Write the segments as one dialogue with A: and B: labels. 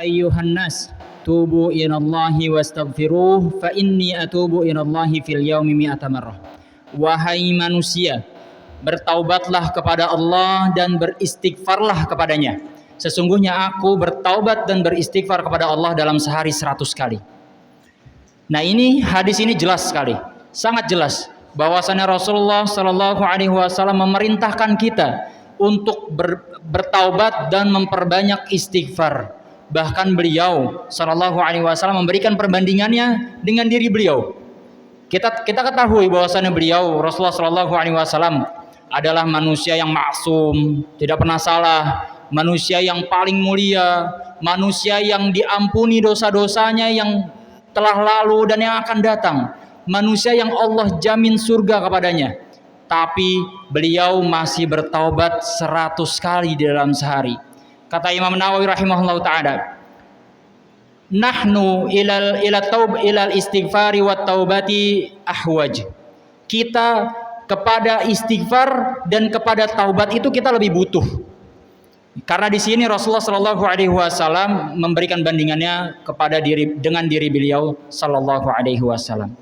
A: ayyuhan nas tubu ilallahi wastaghfiruh fa inni atubu ilallahi fil yaumi mi'ata marrah. Wahai manusia, bertaubatlah kepada Allah dan beristighfarlah kepadanya. Sesungguhnya aku bertaubat dan beristighfar kepada Allah dalam sehari 100 kali. Nah, ini hadis ini jelas sekali, sangat jelas bahwasanya Rasulullah Shallallahu Alaihi Wasallam memerintahkan kita untuk bertaubat dan memperbanyak istighfar. Bahkan beliau Shallallahu Alaihi Wasallam memberikan perbandingannya dengan diri beliau. Kita ketahui bahwasanya beliau Rasulullah Shallallahu Alaihi Wasallam adalah manusia yang maksum, tidak pernah salah, manusia yang paling mulia, manusia yang diampuni dosa-dosanya yang telah lalu dan yang akan datang, manusia yang Allah jamin surga kepadanya. Tapi beliau masih bertaubat 100 kali di dalam sehari. Kata Imam Nawawi rahimahullah taala, nahnu ilal istighfari wat taubati ahwaj. Kita kepada istighfar dan kepada taubat itu kita lebih butuh. Karena di sini Rasulullah Shallallahu Alaihi Wasallam memberikan bandingannya dengan diri beliau Shallallahu Alaihi Wasallam.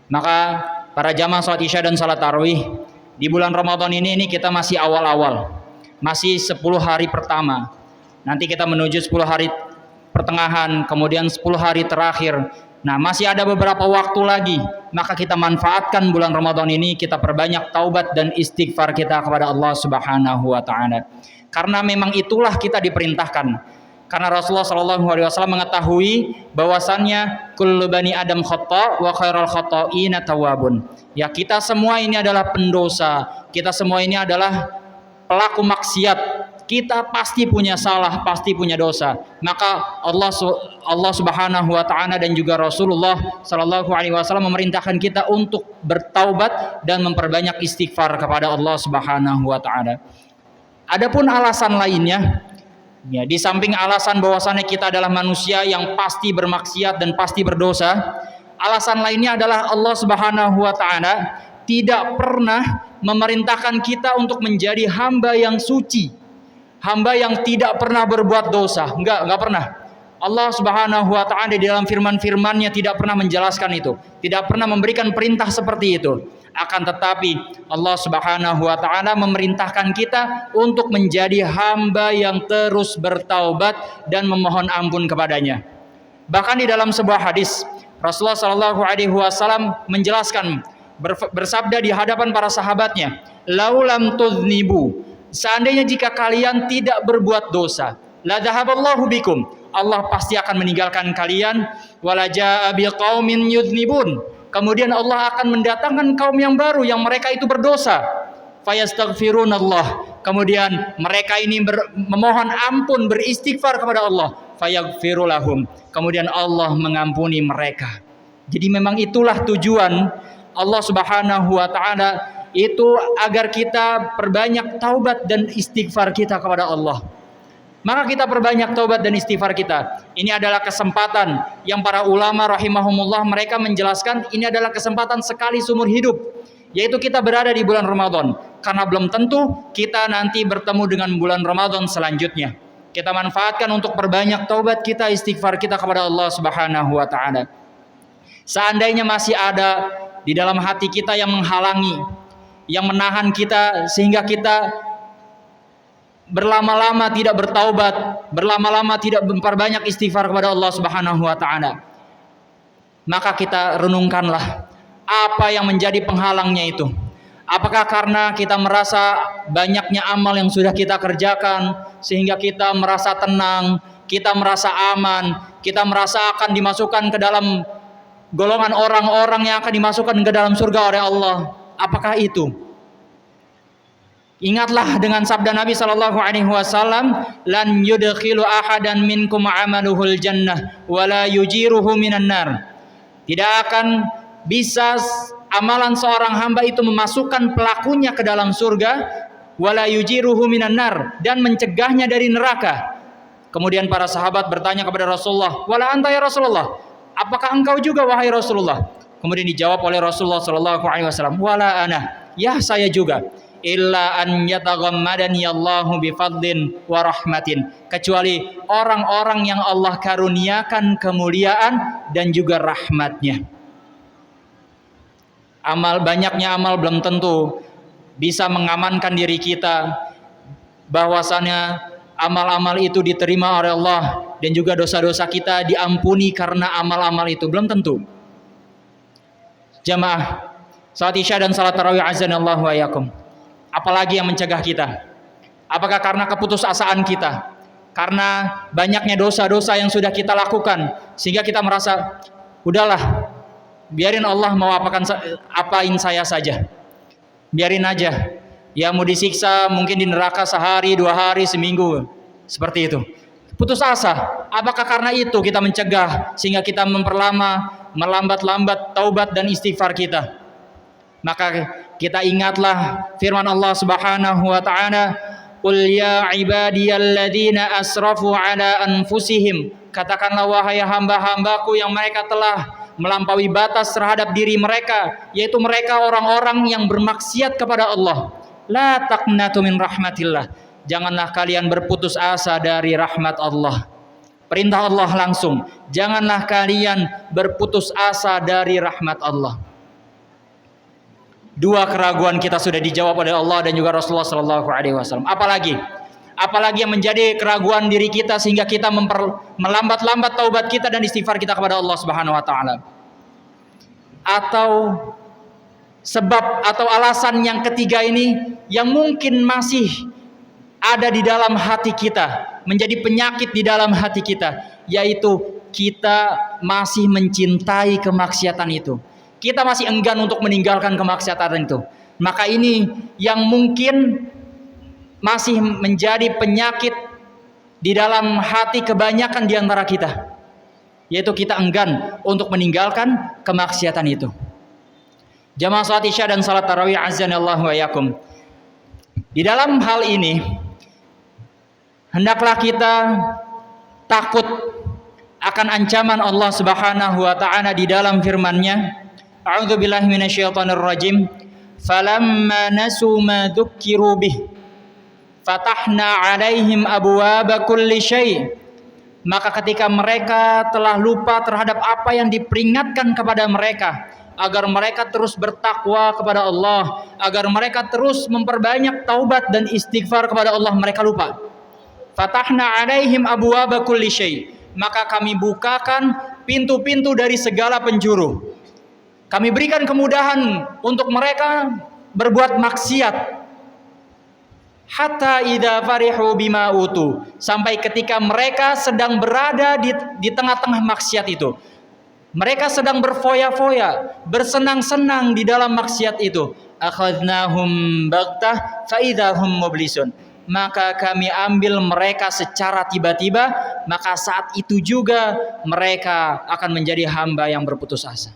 A: Maka para jamaah salat isya dan salat tarawih di bulan Ramadan ini kita masih awal-awal, masih 10 hari pertama. Nanti kita menuju 10 hari pertengahan, kemudian 10 hari terakhir. Nah, masih ada beberapa waktu lagi. Maka kita manfaatkan bulan Ramadan ini, kita perbanyak taubat dan istighfar kita kepada Allah Subhanahu wa taala. Karena memang itulah kita diperintahkan. Karena Rasulullah Shallallahu Alaihi Wasallam mengetahui bahwasannya kullu bani Adam khata wa khairul khata'ina tawwabun. Ya, kita semua ini adalah pendosa. Kita semua ini adalah pelaku maksiat. Kita pasti punya salah, pasti punya dosa. Maka Allah Subhanahu wa taala dan juga Rasulullah Shallallahu Alaihi Wasallam memerintahkan kita untuk bertaubat dan memperbanyak istighfar kepada Allah Subhanahu wa taala. Adapun alasan lainnya, ya, di samping alasan bahwasannya kita adalah manusia yang pasti bermaksiat dan pasti berdosa, alasan lainnya adalah Allah Subhanahu wa taala tidak pernah memerintahkan kita untuk menjadi hamba yang suci, hamba yang tidak pernah berbuat dosa. Enggak pernah. Allah Subhanahu wa taala di dalam firman-firman-Nya tidak pernah menjelaskan itu, tidak pernah memberikan perintah seperti itu. Akan tetapi Allah Subhanahu wa taala memerintahkan kita untuk menjadi hamba yang terus bertaubat dan memohon ampun kepadanya. Bahkan di dalam sebuah hadis Rasulullah Shallallahu Alaihi Wasallam menjelaskan, bersabda di hadapan para sahabatnya, laulam tuznibu, seandainya jika kalian tidak berbuat dosa, la dhahaballahu bikum, Allah pasti akan meninggalkan kalian, wala jaa biqaumin yudznibun, kemudian Allah akan mendatangkan kaum yang baru yang mereka itu berdosa, fayastaghfirunallah, kemudian mereka ini memohon ampun, beristighfar kepada Allah, fayaghfirulahum, kemudian Allah mengampuni mereka. Jadi memang itulah tujuan Allah Subhanahu wa taala itu, agar kita perbanyak taubat dan istighfar kita kepada Allah. Maka kita perbanyak taubat dan istighfar kita. Ini adalah kesempatan yang para ulama rahimahumullah mereka menjelaskan, ini adalah kesempatan sekali seumur hidup, yaitu kita berada di bulan Ramadan. Karena belum tentu kita nanti bertemu dengan bulan Ramadan selanjutnya. Kita manfaatkan untuk perbanyak taubat kita, istighfar kita kepada Allah Subhanahu wa taala. Seandainya masih ada di dalam hati kita yang menghalangi, yang menahan kita sehingga kita berlama-lama tidak bertaubat, berlama-lama tidak memperbanyak istighfar kepada Allah Subhanahu wa taala, maka kita renungkanlah apa yang menjadi penghalangnya itu. Apakah karena kita merasa banyaknya amal yang sudah kita kerjakan sehingga kita merasa tenang, kita merasa aman, kita merasa akan dimasukkan ke dalam golongan orang-orang yang akan dimasukkan ke dalam surga oleh Allah? Apakah itu? Ingatlah dengan sabda Nabi Shallallahu Alaihi Wasallam, lan yudkhilu ahadan minkum amaluhul jannah, wala yujiruhu minan nar. Tidak akan bisa amalan seorang hamba itu memasukkan pelakunya ke dalam surga, wala yujiruhu minan nar, dan mencegahnya dari neraka. Kemudian para sahabat bertanya kepada Rasulullah, wala anta ya Rasulullah, apakah engkau juga wahai Rasulullah? Kemudian dijawab oleh Rasulullah Shallallahu Alaihi Wasallam, wala ana, ya saya juga. illa an yataghammadani Allahu bifadlin wa rahmatin, kecuali orang-orang yang Allah karuniakan kemuliaan dan juga rahmatnya. Banyaknya amal belum tentu bisa mengamankan diri kita bahwasanya amal-amal itu diterima oleh Allah dan juga dosa-dosa kita diampuni karena amal-amal itu, belum tentu. Jamaah salat Isya dan salat tarawih azanallahu wa iyyakum, apalagi yang mencegah kita? Apakah karena keputusasaan kita, karena banyaknya dosa-dosa yang sudah kita lakukan sehingga kita merasa udahlah, biarin Allah mau apain saya saja, biarin aja, ya mau disiksa mungkin di neraka sehari, 2 hari, seminggu, seperti itu. Putus asa. Apakah karena itu kita mencegah sehingga kita melambat-lambat taubat dan istighfar kita? Maka kita ingatlah firman Allah Subhanahu wa taala, "Qul ya ibadiyalladzina asrafu ala anfusihim." Katakanlah wahai hamba-hambaku yang mereka telah melampaui batas terhadap diri mereka, yaitu mereka orang-orang yang bermaksiat kepada Allah. La taqnatu min rahmatillah. Janganlah kalian berputus asa dari rahmat Allah. Perintah Allah langsung, janganlah kalian berputus asa dari rahmat Allah. 2 keraguan kita sudah dijawab oleh Allah dan juga Rasulullah sallallahu alaihi wasallam. Apalagi yang menjadi keraguan diri kita sehingga kita melambat-lambat taubat kita dan istighfar kita kepada Allah Subhanahu wa taala. Atau sebab atau alasan yang ketiga ini yang mungkin masih ada di dalam hati kita, menjadi penyakit di dalam hati kita, yaitu kita masih mencintai kemaksiatan itu. Kita masih enggan untuk meninggalkan kemaksiatan itu. Maka ini yang mungkin masih menjadi penyakit di dalam hati kebanyakan di antara kita, yaitu kita enggan untuk meninggalkan kemaksiatan itu. Jamaah salat Isya dan salat tarawih azanallahu wa iyyakum. Di dalam hal ini hendaklah kita takut akan ancaman Allah Subhanahu wa taala di dalam firman-Nya, A'udzubillahi minasyaitonirrajim, "Falamma nasu ma dzukkiru bih, fatahna 'alaihim abwaaba kulli syai'." Maka ketika mereka telah lupa terhadap apa yang diperingatkan kepada mereka, agar mereka terus bertakwa kepada Allah, agar mereka terus memperbanyak taubat dan istighfar kepada Allah, mereka lupa. Fatahna 'alaihim abwaaba kulli syai', maka kami bukakan pintu-pintu dari segala penjuru. Kami berikan kemudahan untuk mereka berbuat maksiat. Hatta idza farihu bima utu, sampai ketika mereka sedang berada di tengah-tengah maksiat itu, mereka sedang berfoya-foya, bersenang-senang di dalam maksiat itu, akhadnahum baghtah fa idzahum mublisun, maka kami ambil mereka secara tiba-tiba, maka saat itu juga mereka akan menjadi hamba yang berputus asa.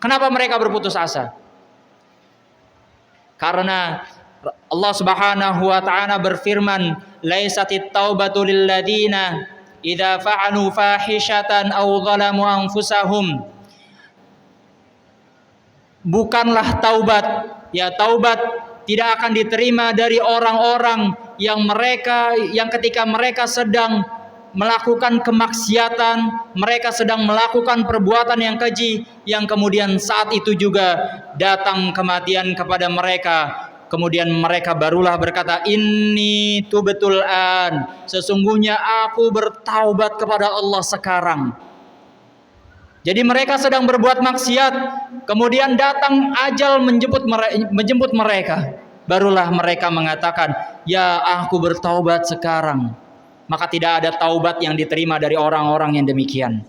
A: Kenapa mereka berputus asa? Karena Allah Subhanahu wa taala berfirman, "Laisatit taubatu lil ladzina idza fa'alu fahishatan aw zalamu anfusahum." Bukanlah taubat, ya taubat tidak akan diterima dari orang-orang yang ketika mereka sedang melakukan kemaksiatan, mereka sedang melakukan perbuatan yang keji, yang kemudian saat itu juga datang kematian kepada mereka. Kemudian mereka barulah berkata, "Inni tubtul an." Sesungguhnya aku bertaubat kepada Allah sekarang. Jadi mereka sedang berbuat maksiat, kemudian datang ajal menjemput mereka. Barulah mereka mengatakan, "Ya, aku bertaubat sekarang." Maka tidak ada taubat yang diterima dari orang-orang yang demikian.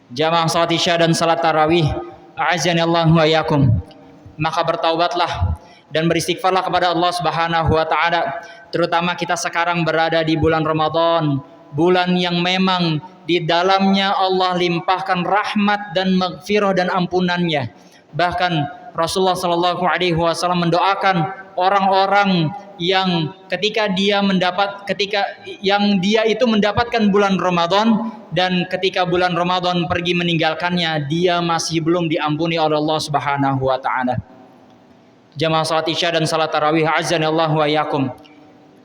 A: Jamaah salat Isya dan salat tarawih, a'azanallahu wa iyyakum. Maka bertaubatlah dan beristighfarlah kepada Allah Subhanahu wa taala, terutama kita sekarang berada di bulan Ramadan, bulan yang memang di dalamnya Allah limpahkan rahmat dan maghfirah dan ampunannya. Bahkan Rasulullah sallallahu alaihi wasallam mendoakan orang-orang yang ketika dia itu mendapatkan bulan Ramadan, dan ketika bulan Ramadan pergi meninggalkannya, dia masih belum diampuni oleh Allah Subhanahu wa taala. jamaah salat Isya dan salat tarawih azanallahu wa iyyakum.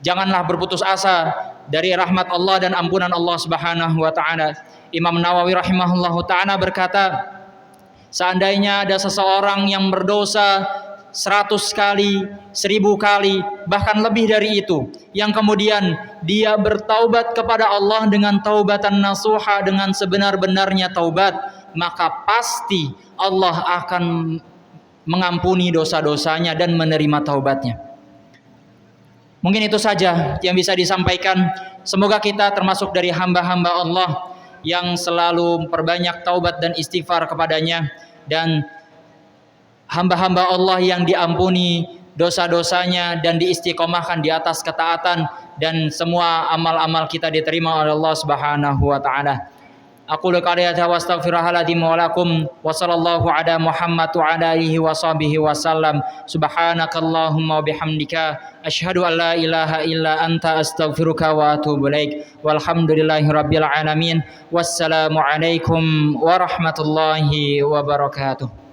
A: Janganlah berputus asa dari rahmat Allah dan ampunan Allah Subhanahu wa taala. Imam Nawawi rahimahullahu taala berkata, seandainya ada seseorang yang berdosa 100 kali, 1000 kali, bahkan lebih dari itu, yang kemudian dia bertaubat kepada Allah dengan taubatan nasuha, dengan sebenar-benarnya taubat, maka pasti Allah akan mengampuni dosa-dosanya dan menerima taubatnya. Mungkin itu saja yang bisa disampaikan. Semoga kita termasuk dari hamba-hamba Allah yang selalu memperbanyak taubat dan istighfar kepadanya, dan hamba-hamba Allah yang diampuni dosa-dosanya dan diistiqomahkan di atas ketaatan, dan semua amal-amal kita diterima oleh Allah Subhanahu wa taala. Aqulu qouli hadza wa astaghfirullahaladzim wa lakum wa sallallahu ala Muhammad wa ala alihi wa sahbihi wa sallam. Subhanakallahumma wa bihamdika asyhadu an la ilaha illa anta astaghfiruka wa atubu ilaik. Walhamdulillahi rabbil alamin. Wassalamu alaikum warahmatullahi wabarakatuh.